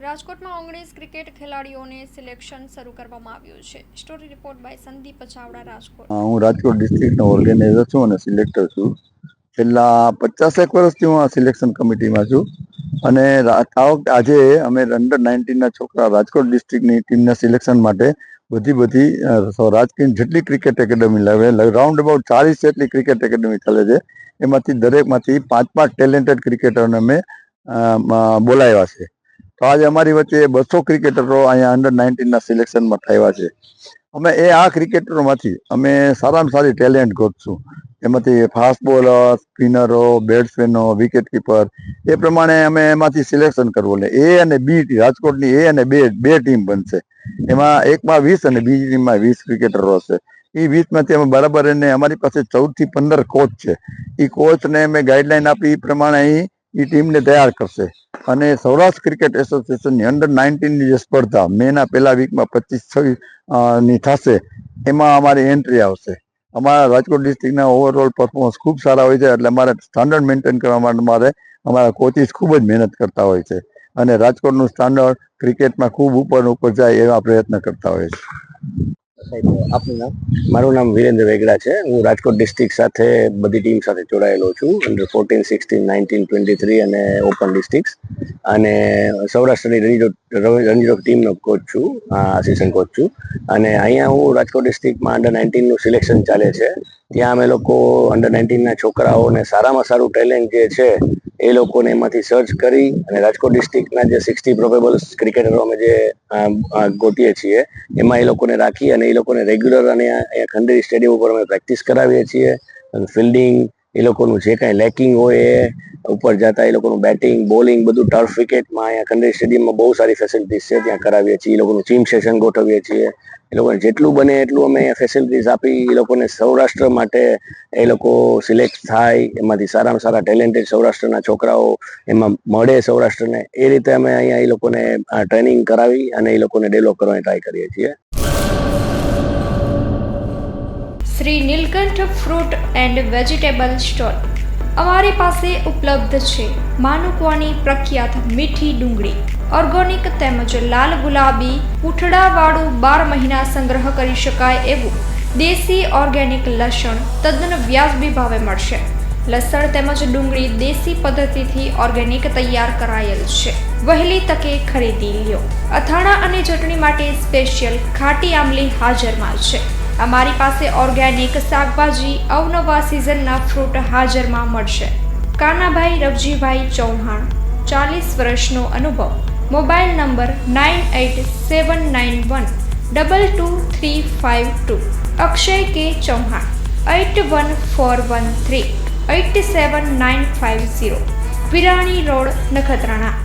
રાજકોટમાં 19 ક્રિકેટ ખેલાડીઓને સિલેક્શન શરૂ કરવામાં આવ્યું છે. Story report by Sandeep Chavda, Rajkot. હું રાજકોટ ડિસ્ટ્રિક્ટનો ઓર્ગેનાઇઝર છું અને સિલેક્ટર છું. છેલ્લા 50 વર્ષથી હું આ સિલેક્શન કમિટીમાં છું અને આજે અમે અંડર 19ના છોકરા રાજકોટ ડિસ્ટ્રિક્ટની ટીમના સિલેક્શન માટે બધી રાજકોટ જેટલી ક્રિકેટ એકેડમી લાવે રાઉન્ડ અબાઉટ 40 જેટલી ક્રિકેટ એકેડમી ચાલે છે. એમાંથી દરેકમાંથી 5 ટેલેન્ટેડ ક્રિકેટરોને અમે બોલાવ્યા છે. તો આજે અમારી વચ્ચે 200 ક્રિકેટરો અહીંયા અંડર 19ના સિલેક્શનમાં થયા છે. અમે આ ક્રિકેટરોમાંથી અમે સારામાં સારી ટેલેન્ટ ગોતશું. એમાંથી ફાસ્ટ બોલર, સ્પિનરો, બેટ્સમેનો, વિકેટ કીપર એ પ્રમાણે અમે એમાંથી સિલેક્શન કરવું. એટલે એ અને બી રાજકોટની એ અને બે ટીમ બનશે. એમાં એકમાં 20 અને બીજી ટીમમાં 20 ક્રિકેટરો હશે. એ 20માંથી અમે બરાબર એને અમારી પાસે 14 થી 15 કોચ છે. એ કોચને અમે ગાઈડલાઈન આપી એ પ્રમાણે એ ટીમને તૈયાર કરશે. અને સૌરાષ્ટ્ર ક્રિકેટ એસોસિએશનની અંડર 19ની જે સ્પર્ધા મેના પહેલા વીકમાં 25-26 ની થશે, એમાં અમારી એન્ટ્રી આવશે. અમારા રાજકોટ ડિસ્ટ્રિક્ટના ઓવરઓલ પરફોર્મન્સ ખૂબ સારા હોય છે, એટલે અમારે સ્ટાન્ડર્ડ મેન્ટેન કરવા માટે અમારા કોચિસ ખૂબ જ મહેનત કરતા હોય છે અને રાજકોટનું સ્ટાન્ડર્ડ ક્રિકેટમાં ખૂબ ઉપર જાય એવા પ્રયત્ન કરતા હોય છે. આપનું નામ? મારું નામ વિરેન્દ્ર વેગડા છે. હું રાજકોટ ડિસ્ટ્રિક્ટ સાથે બધી ટીમ સાથે જોડાયેલો છું. અંડર 14, 16, 19, 23 અને ઓપન ડિસ્ટ્રિક્ટ અને સૌરાષ્ટ્રની રણજી ટીમનો કોચ છું, આસિસ્ટન્ટ કોચ છું. અને અહીંયા હું રાજકોટ ડિસ્ટ્રિક્ટમાં અંડર 19નું સિલેક્શન ચાલે છે. ત્યાં અમે લોકો અંડર 19ના છોકરાઓને સારામાં સારું ટેલેન્ટ જે છે એ લોકોને એમાંથી સર્ચ કરી અને રાજકોટ ડિસ્ટ્રિક્ટના જે 60 પ્રોબેબલ ક્રિકેટરો અમે જે ગોતીએ છીએ એમાં એ લોકોને રાખી અને એ લોકોને રેગ્યુલર અને અહીંયા ખંડેરી સ્ટેડિયમ ઉપર અમે પ્રેક્ટિસ કરાવીએ છીએ. અને ફિલ્ડિંગ એ લોકોનું જે કાંઈ લેકિંગ હોય એ ઉપર જતા એ લોકોનું બેટિંગ, બોલિંગ બધું ટર્ફ વિકેટમાં અહીંયા ખંડેરી સ્ટેડિયમમાં બહુ સારી ફેસિલિટીઝ છે, ત્યાં કરાવીએ છીએ. એ લોકોનું ચીમ સેશન ગોઠવીએ છીએ. એ લોકોને જેટલું બને એટલું અમે ફેસિલિટીઝ આપી એ લોકોને સૌરાષ્ટ્ર માટે એ લોકો સિલેક્ટ થાય, એમાંથી સારામાં સારા ટેલેન્ટેડ સૌરાષ્ટ્રના છોકરાઓ એમાં મળે સૌરાષ્ટ્રને. એ રીતે અમે અહીંયા એ લોકોને ટ્રેનિંગ કરાવી અને એ લોકોને ડેવલપ કરવાની ટ્રાય કરીએ છીએ. Shri Nilkanth fruit and vegetable store. અમારી પાસે ઉપલબ્ધ છે માનુકવાની પ્રખ્યાત મીઠી ડુંગળી, ઓર્ગેનિક તેમજ લાલ ગુલાબી પૂંઠડાવાળું 12 મહિના સંગ્રહ કરી શકાય એવું દેશી ઓર્ગેનિક લસણ તદ્દન વ્યાજબી ભાવે મળશે. લસણ તેમજ ડુંગળી દેશી પદ્ધતિથી ઓર્ગેનિક તૈયાર કરાયેલ છે. વહેલી તકે ખરીદી લ્યો. અથાણા અને ચટણી માટે સ્પેશિયલ ખાટી આમલી હાજરમાં છે. અમારી પાસે ઓર્ગેનિક શાકભાજી, અવનવા સિઝનના ફ્રૂટ હાજરમાં મળશે. કાનાભાઈ રવજીભાઈ ચૌહાણ, 40 વર્ષનો અનુભવ. Mobile number 9879122352. અક્ષય કે ચૌહાણ, 8141387950. વિરાણી રોડ, નખત્રાણા.